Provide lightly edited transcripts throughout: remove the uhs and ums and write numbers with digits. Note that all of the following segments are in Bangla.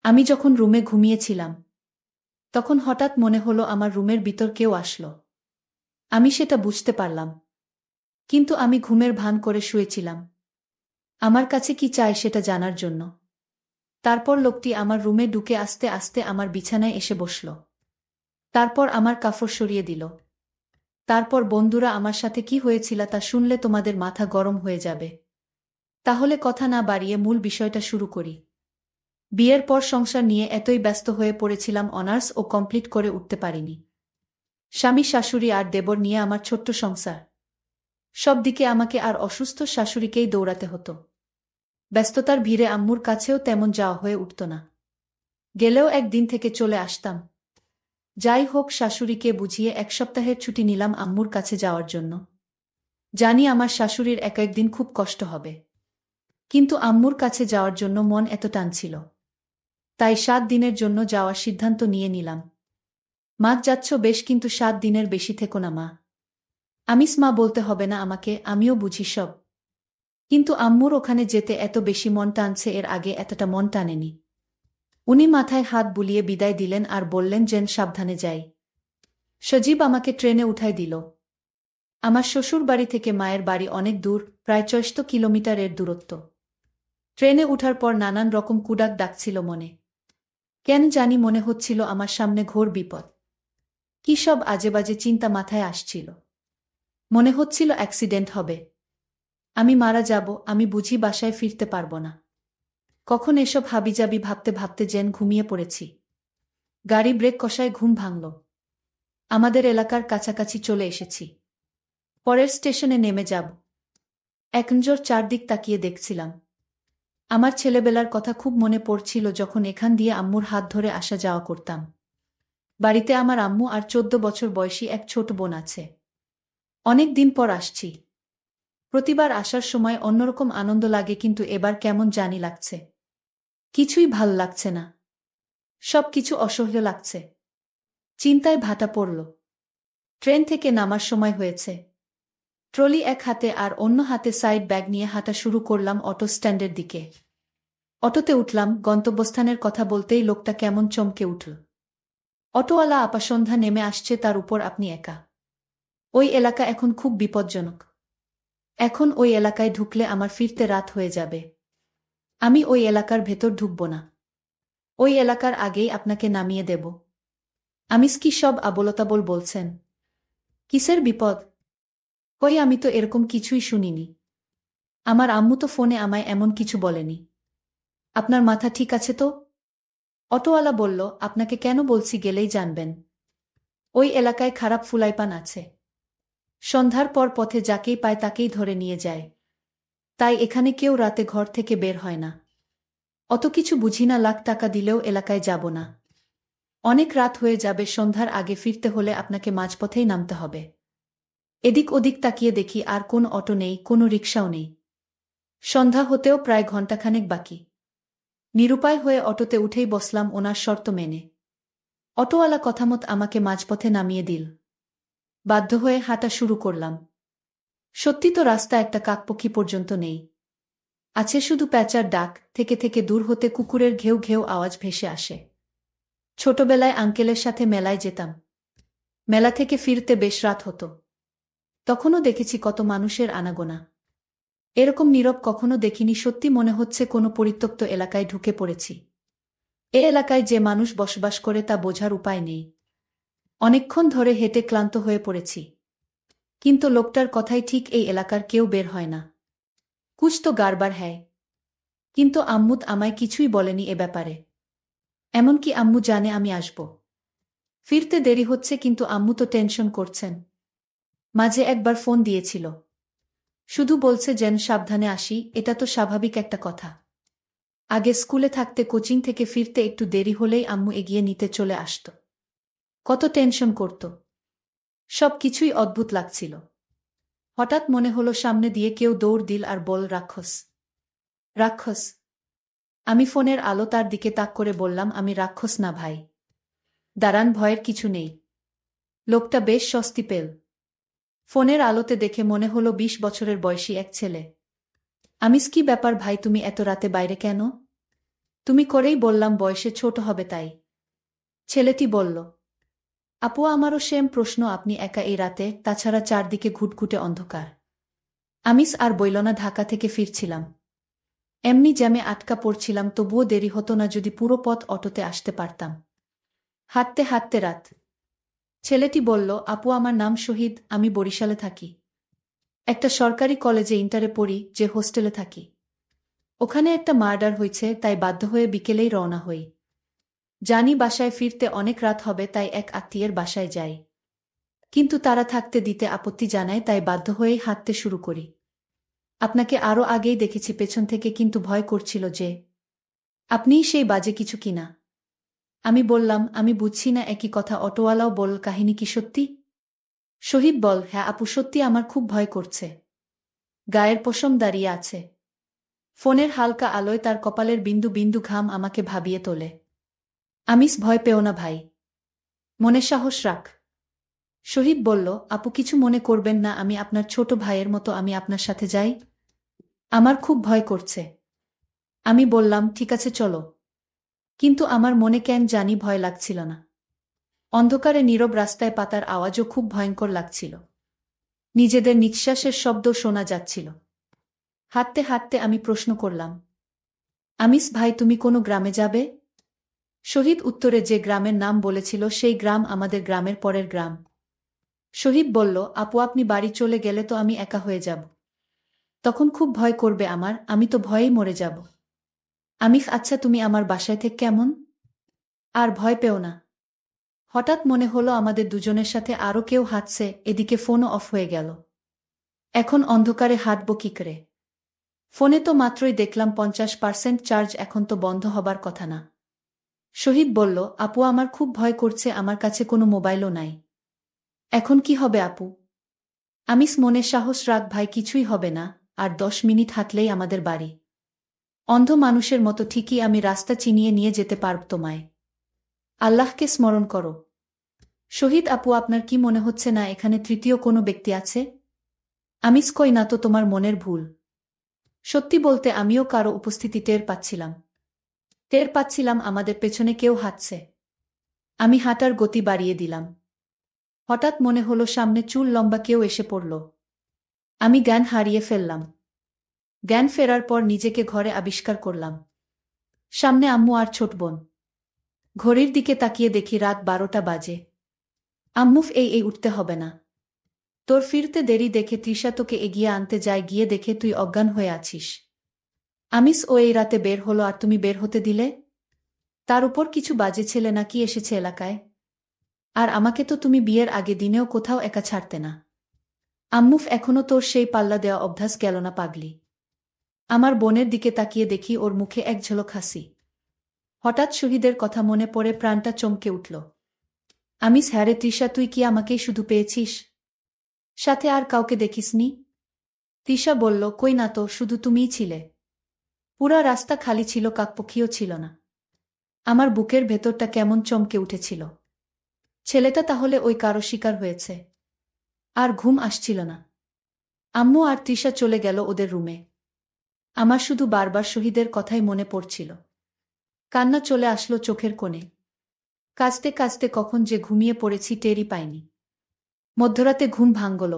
আমি যখন রুমে ঘুমিয়েছিলাম তখন হঠাৎ মনে হলো আমার রুমের ভিতর কেউ আসলো। আমি সেটা বুঝতে পারলাম, কিন্তু আমি ঘুমের ভান করে শুয়েছিলাম, আমার কাছে কি চায় সেটা জানার জন্য। তারপর লোকটি আমার রুমে ঢুকে আস্তে আস্তে আমার বিছানায় এসে বসল। তারপর আমার কাপড় সরিয়ে দিল। তারপর বন্ধুরা আমার সাথে কি হয়েছিল তা শুনলে তোমাদের মাথা গরম হয়ে যাবে। তাহলে কথা না বাড়িয়ে মূল বিষয়টা শুরু করি। বিয়ের পর সংসার নিয়ে এতই ব্যস্ত হয়ে পড়েছিলাম, অনার্স ও কমপ্লিট করে উঠতে পারিনি। স্বামী শাশুড়ি আর দেবর নিয়ে আমার ছোট্ট সংসার। সব দিকে আমাকে আর অসুস্থ শাশুড়িকেই দৌড়াতে হতো। ব্যস্ততার ভিড়ে আম্মুর কাছেও তেমন যাওয়া হয়ে উঠত না। গেলেও একদিন থেকে চলে আসতাম। যাই হোক, শাশুড়িকে বুঝিয়ে এক সপ্তাহের ছুটি নিলাম আম্মুর কাছে যাওয়ার জন্য। জানি আমার শাশুড়ির এক একদিন খুব কষ্ট হবে, কিন্তু আম্মুর কাছে যাওয়ার জন্য মন এত টানছিল, তাই 7 দিনের জন্য যাওয়ার সিদ্ধান্ত নিয়ে নিলাম। মা, যাচ্ছ বেশ, কিন্তু 7 দিনের বেশি থেকো না মা। মা বলতে হবে না আমাকে, আমিও বুঝি সব। কিন্তু আম্মুর ওখানে যেতে এত বেশি মন টানছে, এর আগে এতটা মন টানেনি। উনি মাথায় হাত বুলিয়ে বিদায় দিলেন আর বললেন যেন সাবধানে যাই। সজীব আমাকে ট্রেনে উঠায় দিল। আমার শ্বশুর বাড়ি থেকে মায়ের বাড়ি অনেক দূর, প্রায় ৬০ কিলোমিটারের দূরত্ব। ট্রেনে উঠার পর নানান রকম কুডাক ডাকছিল মনে। কেন জানি মনে হচ্ছিল আমার সামনে ঘোর বিপদ। কি সব আজেবাজে চিন্তা মাথায় আসছিল। মনে হচ্ছিল অ্যাক্সিডেন্ট হবে, আমি মারা যাব, আমি বুঝি বাসায় ফিরতে পারব না। কখন এসব হাবিজাবি ভাবতে ভাবতে যেন ঘুমিয়ে পড়েছি। গাড়ি ব্রেক কষায় ঘুম ভাঙল। আমাদের এলাকার কাছাকাছি চলে এসেছি। পরের স্টেশনে নেমে যাব। এক নজর চারদিক তাকিয়ে দেখছিলাম। আমার ছেলেবেলার কথা খুব মনে পড়ছিল, যখন এখান দিয়ে আম্মুর হাত ধরে আসা যাওয়া করতাম। বাড়িতে আমার আম্মু আর 14 বছর বয়সী এক ছোট বোন আছে। অনেক দিন পর আসছি। প্রতিবার আসার সময় অন্যরকম আনন্দ লাগে, কিন্তু এবার কেমন জানি লাগছে। কিছুই ভাল লাগছে না। সব কিছু অসহ্য লাগছে। চিন্তায় ভাটা পড়ল। ট্রেন থেকে নামার সময় হয়েছে। ট্রলি এক হাতে আর অন্য হাতে সাইড ব্যাগ নিয়ে হাঁটা শুরু করলাম অটো স্ট্যান্ডের দিকে। অটোতে উঠলাম, গন্তব্যস্থানের কথা বলতেই লোকটা কেমন চমকে উঠল। অটোওয়ালা আপা, সন্ধ্যা নেমে আসছে, তার উপর আপনি একা। ওই এলাকা এখন খুব বিপজ্জনক। এখন ওই এলাকায় ঢুকলে আমার ফিরতে রাত হয়ে যাবে। আমি ওই এলাকার ভেতর ঢুকব না। ওই এলাকার আগেই আপনাকে নামিয়ে দেব। কি সব আবোলতাবোল বলছেন? কিসের বিপদ? কই, আমি তো এরকম কিছুই শুনিনি। আমার আম্মু তো ফোনে আমায় এমন কিছু বলেনি। আপনার মাথা ঠিক আছে তো? অটোওয়ালা বলল, আপনাকে কেন বলছি গেলেই জানবেন। ওই এলাকায় খারাপ ফুলাইপান আছে। সন্ধ্যার পর পথে যাকেই পায় তাকেই ধরে নিয়ে যায়। তাই এখানে কেউ রাতে ঘর থেকে বের হয় না। অত কিছু বুঝি না, লাখ টাকা দিলেও এলাকায় যাব না। অনেক রাত হয়ে যাবে, সন্ধ্যার আগে ফিরতে হলে আপনাকে মাঝপথেই নামতে হবে। এদিক ওদিক তাকিয়ে দেখি আর কোন অটো নেই, কোনো রিকশাও নেই। সন্ধ্যা হতেও প্রায় ঘণ্টাখানেক বাকি। নিরুপায় হয়ে অটোতে উঠেই বসলাম ওনার শর্ত মেনে। অটোওয়ালা কথামত আমাকে মাঝপথে নামিয়ে দিল। বাধ্য হয়ে হাঁটা শুরু করলাম। সত্যি তো, রাস্তা একটা কাকপক্ষী পর্যন্ত নেই। আছে শুধু প্যাঁচার ডাক, থেকে থেকে দূর হতে কুকুরের ঘেউ ঘেউ আওয়াজ ভেসে আসে। ছোটবেলায় আঙ্কেলের সাথে মেলায় যেতাম। মেলা থেকে ফিরতে বেশ রাত হতো। তখনও দেখেছি কত মানুষের আনাগোনা। এরকম নীরব কখনো দেখিনি, সত্যি মনে হচ্ছে কোনো পরিত্যক্ত এলাকায় ঢুকে পড়েছি। এ এলাকায় যে মানুষ বসবাস করে তা বোঝার উপায় নেই। অনেকক্ষণ ধরে হেঁটে ক্লান্ত হয়ে পড়েছি। কিন্তু লোকটার কথাই ঠিক, এই এলাকার কেউ বের হয় না। কুছ তো গাড়বার হ্যায়। কিন্তু আম্মু আমায় কিছুই বলেনি এ ব্যাপারে। এমনকি আম্মু জানে আমি আসব। ফিরতে দেরি হচ্ছে, কিন্তু আম্মু তো টেনশন করছেন। মাঝে একবার ফোন দিয়েছিল। শুধু বলছে যেন সাবধানে আসি, এটা তো স্বাভাবিক একটা কথা। আগে স্কুলে থাকতে কোচিং থেকে ফিরতে একটু দেরি হলেই আম্মু এগিয়ে নিতে চলে আসত। কত টেনশন করত। সব কিছুই অদ্ভুত লাগছিল। হঠাৎ মনে হলো সামনে দিয়ে কেউ দৌড় দিল আর বল, রাক্ষস। রাক্ষস। আমি ফোনের আলো তার দিকে তাক করে বললাম, আমি রাক্ষস না ভাই। দাঁড়ান, ভয়ের কিছু নেই। লোকটা বেশ স্বস্তি পেল। ফোনের আলোতে দেখে মনে হলো 20 বছরের বয়সী এক ছেলে। কি ব্যাপার ভাই, তুমি এত রাতে বাইরে কেন? তুমি করেই বললাম বয়সে ছোট হবে তাই। ছেলেটি বলল। আপু আমারও সেম প্রশ্ন, আপনি একা এই রাতে, তাছাড়া চারদিকে ঘুটঘুটে অন্ধকার। আমিস আর বইল না, ঢাকা থেকে ফিরছিলাম। এমনি জ্যামে আটকা পড়ছিলাম, তবুও দেরি হতো না যদি পুরো পথ অটোতে আসতে পারতাম। হাঁটতে হাঁটতে রাত। ছেলেটি বলল, আপু আমার নাম শহীদ, আমি বরিশালে থাকি। একটা সরকারি কলেজে ইন্টারে পড়ি, যে হোস্টেলে থাকি। ওখানে একটা মার্ডার হয়েছে, তাই বাধ্য হয়ে বিকেলেই রওনা হই। জানি বাসায় ফিরতে অনেক রাত হবে, তাই এক আত্মীয়ের বাসায় যাই। কিন্তু তারা থাকতে দিতে আপত্তি জানায়, তাই বাধ্য হয়েই হাঁটতে শুরু করি। আপনাকে আরও আগেই দেখেছি পেছন থেকে, কিন্তু ভয় করছিল যে আপনিই সেই বাজে কিছু কিনা। আমি বললাম, আমি বুঝছি না একই কথা। অটোওয়ালাও বলল, কাহিনী কি সত্যি? শহীদ বল, হ্যাঁ আপু সত্যি, আমার খুব ভয় করছে। গায়ের পশম দাঁড়িয়ে আছে। ফোনের হালকা আলোয় তার কপালের বিন্দু বিন্দু ঘাম আমাকে ভাবিয়ে তোলে। আমিস, ভয় পেও না ভাই, মনে সাহস রাখ। শহীদ বলল, আপু কিছু মনে করবেন না, আমি আপনার ছোট ভাইয়ের মতো, আমি আপনার সাথে যাই। আমার খুব ভয় করছে। আমি বললাম, ঠিক আছে চলো। কিন্তু আমার মনে কেন জানি ভয় লাগছিল না। অন্ধকারে নীরব রাস্তায় পাতার আওয়াজও খুব ভয়ঙ্কর লাগছিল। নিজেদের নিঃশ্বাসের শব্দ শোনা যাচ্ছিল। হাঁটতে হাঁটতে আমি প্রশ্ন করলাম, আমিস ভাই তুমি কোনো গ্রামে যাবে? শহীদ উত্তরে যে গ্রামের নাম বলেছিল সেই গ্রাম আমাদের গ্রামের পরের গ্রাম। শহীদ বলল, আপু আপনি বাড়ি চলে গেলে তো আমি একা হয়ে যাব। তখন খুব ভয় করবে আমার, আমি তো ভয়েই মরে যাব। আমিস, আচ্ছা তুমি আমার বাসায় থেকে কেমন? আর ভয় পেও না। হঠাৎ মনে হলো আমাদের দুজনের সাথে আরও কেউ হাঁটছে, এদিকে ফোনও অফ হয়ে গেল। এখন অন্ধকারে হাঁটব কি করে? ফোনে তো মাত্রই দেখলাম 50% চার্জ, এখন তো বন্ধ হবার কথা না। শহীদ বলল, আপু আমার খুব ভয় করছে, আমার কাছে কোনো মোবাইলও নাই। এখন কি হবে আপু? আমিস, মনে সাহস রাখ ভাই, কিছুই হবে না। আর 10 মিনিট হাঁটলেই আমাদের বাড়ি। অন্ধ মানুষের মতো ঠিকই আমি রাস্তা চিনিয়ে নিয়ে যেতে পারব তোমায়। আল্লাহকে স্মরণ করো। শহীদ, আপু আপনার কি মনে হচ্ছে না এখানে তৃতীয় কোনো ব্যক্তি আছে? আমিস, কই না তো, তোমার মনের ভুল। সত্যি বলতে আমিও কারো উপস্থিতি টের পাচ্ছিলাম। টের পাচ্ছিলাম আমাদের পেছনে কেউ হাঁটছে। আমি হাঁটার গতি বাড়িয়ে দিলাম। হঠাৎ মনে হলো সামনে চুল লম্বা কেউ এসে পড়ল। আমি জ্ঞান হারিয়ে ফেললাম। জ্ঞান ফেরার পর নিজেকে ঘরে আবিষ্কার করলাম। সামনে আম্মু আর ছোট বোন। ঘড়ির দিকে তাকিয়ে দেখি রাত 12টা বাজে। আম্মু, এই উঠতে হবে না। তোর ফিরতে দেরি দেখে তৃষা তোকে এগিয়ে আনতে যায়, গিয়ে দেখে তুই অজ্ঞান হয়ে আছিস। আমিস, ও এই রাতে বের হলো আর তুমি বের হতে দিলে? তার উপর কিছু বাজে ছেলে নাকি এসেছে এলাকায়। আর আমাকে তো তুমি বিয়ের আগে দিনেও কোথাও একা ছাড়তে না। আম্মুফ, এখনো তোর সেই পাল্লা দেওয়া অভ্যাস গেল না পাগলি? আমার বোনের দিকে তাকিয়ে দেখি ওর মুখে এক ঝলক হাসি। হঠাৎ শহীদের কথা মনে পড়ে প্রাণটা চমকে উঠল। আমিস, হ্যাঁ রে তৃষা, তুই কি আমাকেই শুধু পেয়েছিস? সাথে আর কাউকে দেখিসনি? তৃষা বলল, কই না তো, শুধু তুমিই ছিলে। পুরা রাস্তা খালি ছিল, কাকপক্ষীও ছিল না। আমার বুকের ভেতরটা কেমন চমকে উঠেছিল। ছেলেটা তাহলে ওই কারো শিকার হয়েছে। আর ঘুম আসছিল না। আম্মু আর তৃষা চলে গেল ওদের রুমে। আমার শুধু বারবার শহীদের কথাই মনে পড়ছিল। কান্না চলে আসলো চোখের কোণে। কাঁদতে কাঁদতে কখন যে ঘুমিয়ে পড়েছি টেরই পাইনি। মধ্যরাতে ঘুম ভাঙল।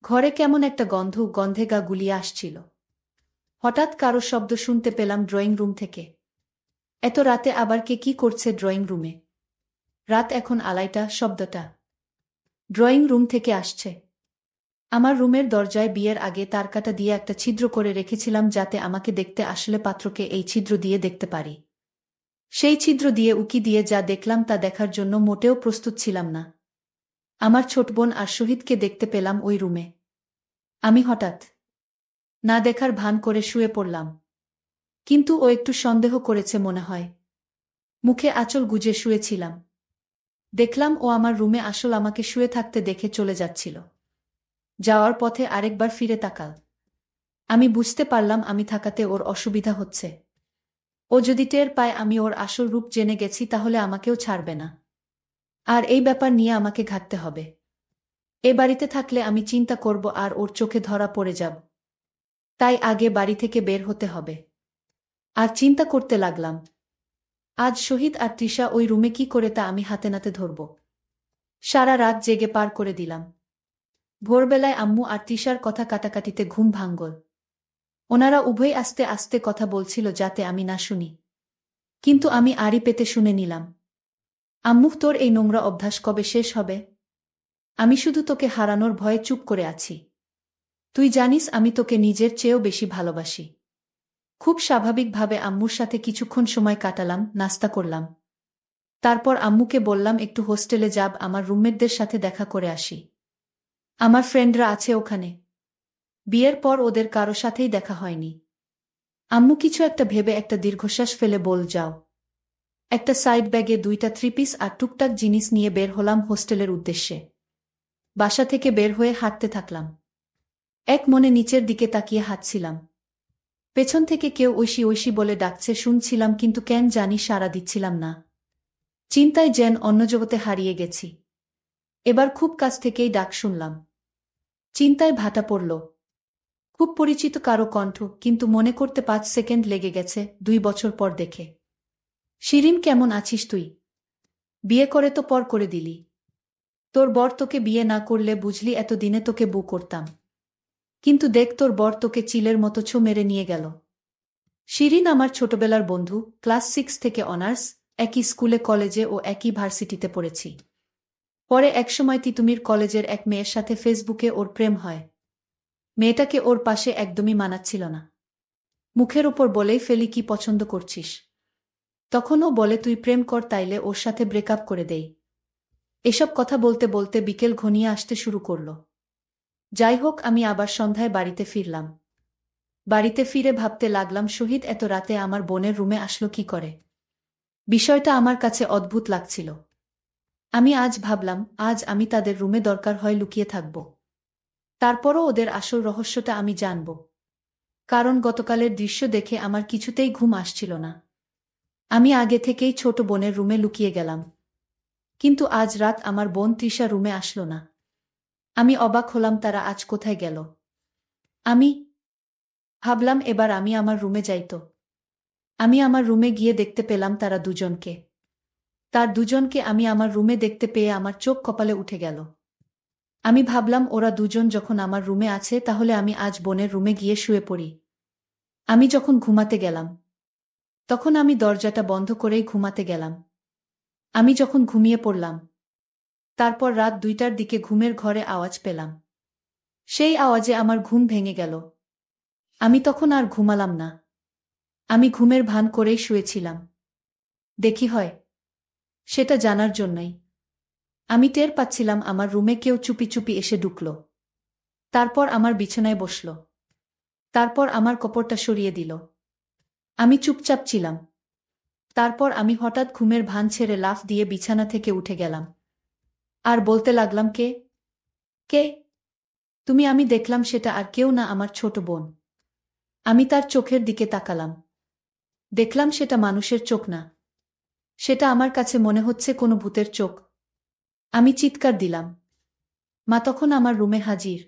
ঘরে কেমন একটা গন্ধে গা গুলিয়ে আসছিল। হঠাৎ কারো শব্দ শুনতে পেলাম ড্রয়িং রুম থেকে। এত রাতে আবার কে কি করছে ড্রয়িং রুমে? রাত এখন 2:30, শব্দটা ড্রয়িং রুম থেকে আসছে। আমার রুমের দরজায় বিয়ের আগে তারকাটা দিয়ে একটা ছিদ্র করে রেখেছিলাম, যাতে আমাকে দেখতে আসলে পাত্রকে এই ছিদ্র দিয়ে দেখতে পারি। সেই ছিদ্র দিয়ে উকি দিয়ে যা দেখলাম তা দেখার জন্য মোটেও প্রস্তুত ছিলাম না। আমার ছোট বোন আর শহীদকে দেখতে পেলাম ওই রুমে। আমি হঠাৎ না দেখার ভান করে শুয়ে পড়লাম। কিন্তু ও একটু সন্দেহ করেছে মনে হয়। মুখে আঁচল গুজে শুয়েছিলাম। দেখলাম ও আমার রুমে আসল আমাকে শুয়ে থাকতে দেখে চলে যাচ্ছিল। যাওয়ার পথে আরেকবার ফিরে তাকাল। আমি বুঝতে পারলাম আমি থাকাতে ওর অসুবিধা হচ্ছে। ও যদি টের পায় আমি ওর আসল রূপ জেনে গেছি, তাহলে আমাকেও ছাড়বে না। আর এই ব্যাপার নিয়ে আমাকে ঘাঁটতে হবে। এ বাড়িতে থাকলে আমি চিন্তা করব আর ওর চোখে ধরা পড়ে যাব। তাই আগে বাড়ি থেকে বের হতে হবে। আর চিন্তা করতে লাগলাম, আজ শহীদ আর তৃষা ওই রুমে কি করে তা আমি হাতে নাতে ধরব। সারা রাত জেগে পার করে দিলাম। ভোরবেলায় আম্মু আর তৃষার কথা কাটাকাটিতে ঘুম ভাঙল। ওনারা উভয় আস্তে আস্তে কথা বলছিল যাতে আমি না শুনি, কিন্তু আমি আড়ি পেতে শুনে নিলাম। আম্মু, তোর এই নোংরা অভ্যাস কবে শেষ হবে? আমি শুধু তোকে হারানোর ভয়ে চুপ করে আছি। তুই জানিস আমি তোকে নিজের চেয়েও বেশি ভালোবাসি। খুব স্বাভাবিকভাবে আম্মুর সাথে কিছুক্ষণ সময় কাটালাম, নাস্তা করলাম। তারপর আম্মুকে বললাম একটু হোস্টেলে যাব, আমার রুমমেটদের সাথে দেখা করে আসি। আমার ফ্রেন্ডরা আছে ওখানে। বিয়ের পর ওদের কারো সাথেই দেখা হয়নি। আম্মু কিছু একটা ভেবে একটা দীর্ঘশ্বাস ফেলে বল, যাও। একটা সাইড ব্যাগে 2টা 3 পিস আর টুকটাক জিনিস নিয়ে বের হলাম হোস্টেলের উদ্দেশ্যে। বাসা থেকে বের হয়ে হাঁটতে থাকলাম। এক মনে নিচের দিকে তাকিয়ে হাঁটছিলাম। পেছন থেকে কেউ ঐশী ঐশী বলে ডাকছে শুনছিলাম, কিন্তু কেন জানি সাড়া দিচ্ছিলাম না। চিন্তায় যেন অন্য জগতে হারিয়ে গেছি। এবার খুব কাছ থেকেই ডাক শুনলাম। চিন্তায় ভাটা পড়ল। খুব পরিচিত কারো কণ্ঠ, কিন্তু মনে করতে 5 সেকেন্ড লেগে গেছে, 2 বছর পর দেখে। শিরিন, কেমন আছিস তুই? বিয়ে করে তো পর করে দিলি। তোর বর তোকে বিয়ে না করলে বুঝলি এতদিনে তোকে বউ করতাম। কিন্তু দেখ, তোর বর তোকে চিলের মতো ছো মেরে নিয়ে গেল। শিরিন আমার ছোটবেলার বন্ধু, ক্লাস 6 থেকে অনার্স, একই স্কুলে কলেজে ও একই ভার্সিটিতে পড়েছি। পরে একসময় তিতুমির কলেজের এক মেয়ের সাথে ফেসবুকে ওর প্রেম হয়। মেয়েটাকে ওর পাশে একদমই মানাচ্ছিল না। মুখের ওপর বলেই ফেলি কি পছন্দ করছিস। তখন ও বলে তুই প্রেম কর, তাইলে ওর সাথে ব্রেকআপ করে দেই। এসব কথা বলতে বলতে বিকেল ঘনিয়ে আসতে শুরু করল। যাই হোক, আমি আবার সন্ধ্যায় বাড়িতে ফিরলাম। বাড়িতে ফিরে ভাবতে লাগলাম শহীদ এত রাতে আমার বোনের রুমে আসলো কি করে। বিষয়টা আমার কাছে অদ্ভুত লাগছিল। আমি আজ ভাবলাম, আজ আমি তাদের রুমে দরকার হয় লুকিয়ে থাকব। তারপরও ওদের আসল রহস্যটা আমি জানব। কারণ গতকালের দৃশ্য দেখে আমার কিছুতেই ঘুম আসছিল না। আমি আগে থেকেই ছোট বোনের রুমে লুকিয়ে গেলাম। কিন্তু আজ রাত আমার বোন তৃষা রুমে আসলো না। আমি অবাক হলাম, তারা আজ কোথায় গেল। আমি ভাবলাম এবার আমি আমার রুমে যাইত। আমি আমার রুমে গিয়ে দেখতে পেলাম তারা দুজনকে। তার দুজনকে আমি আমার রুমে দেখতে পেয়ে আমার চোখ কপালে উঠে গেল। আমি ভাবলাম ওরা দুজন যখন আমার রুমে আছে তাহলে আমি আজ বোনের রুমে গিয়ে শুয়ে পড়ি। আমি যখন ঘুমাতে গেলাম তখন আমি দরজাটা বন্ধ করেই ঘুমাতে গেলাম। আমি যখন ঘুমিয়ে পড়লাম তারপর রাত 2টার দিকে ঘুমের ঘরে আওয়াজ পেলাম। সেই আওয়াজে আমার ঘুম ভেঙে গেল। আমি তখন আর ঘুমালাম না। আমি ঘুমের ভান করেই শুয়েছিলাম। দেখি হয় সেটা জানার জন্যই। আমি টের পাচ্ছিলাম আমার রুমে কেউ চুপি চুপি এসে ঢুকল। তারপর আমার বিছানায় বসল। তারপর আমার কপড়টা সরিয়ে দিল। আমি চুপচাপ ছিলাম। তারপর আমি হঠাৎ ঘুমের ভান ছেড়ে লাফ দিয়ে বিছানা থেকে উঠে গেলাম। আর বলতে লাগলাম, কে কে তুমি? আমি দেখলাম সেটা আর কেউ না, আমার ছোট বোন। আমি তার চোখের দিকে তাকালাম। দেখলাম সেটা মানুষের চোখ না। সেটা আমার কাছে মনে হচ্ছে কোনো ভূতের চোখ। আমি চিৎকার দিলাম। মা তখন আমার রুমে হাজির।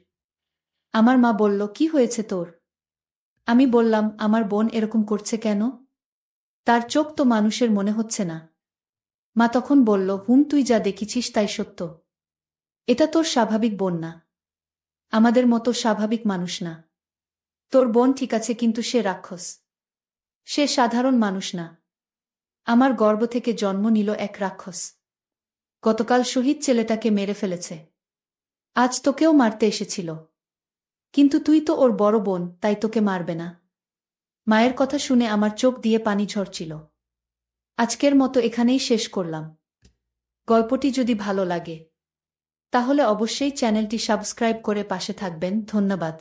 আমার মা বলল, কি হয়েছে তোর? আমি বললাম, আমার বোন এরকম করছে কেন? তার চোখ তো মানুষের মনে হচ্ছে না। মা তখন বলল, তুই যা দেখেছিস তাই সত্য। এটা তোর স্বাভাবিক বোন না। আমাদের মতো স্বাভাবিক মানুষ না। তোর বোন ঠিক আছে, কিন্তু সে রাক্ষস। সে সাধারণ মানুষ না। আমার গর্ভ থেকে জন্ম নিল এক রাক্ষস। গতকাল শহীদ ছেলেটাকে মেরে ফেলেছে। আজ তোকেও মারতে এসেছিল। কিন্তু তুই তো ওর বড় বোন, তাই তোকে মারবে না। মায়ের কথা শুনে আমার চোখ দিয়ে পানি ঝরছিল। আজকের মতো এখানেই শেষ করলাম। গল্পটি যদি ভালো লাগে তাহলে অবশ্যই চ্যানেলটি সাবস্ক্রাইব করে পাশে থাকবেন। ধন্যবাদ।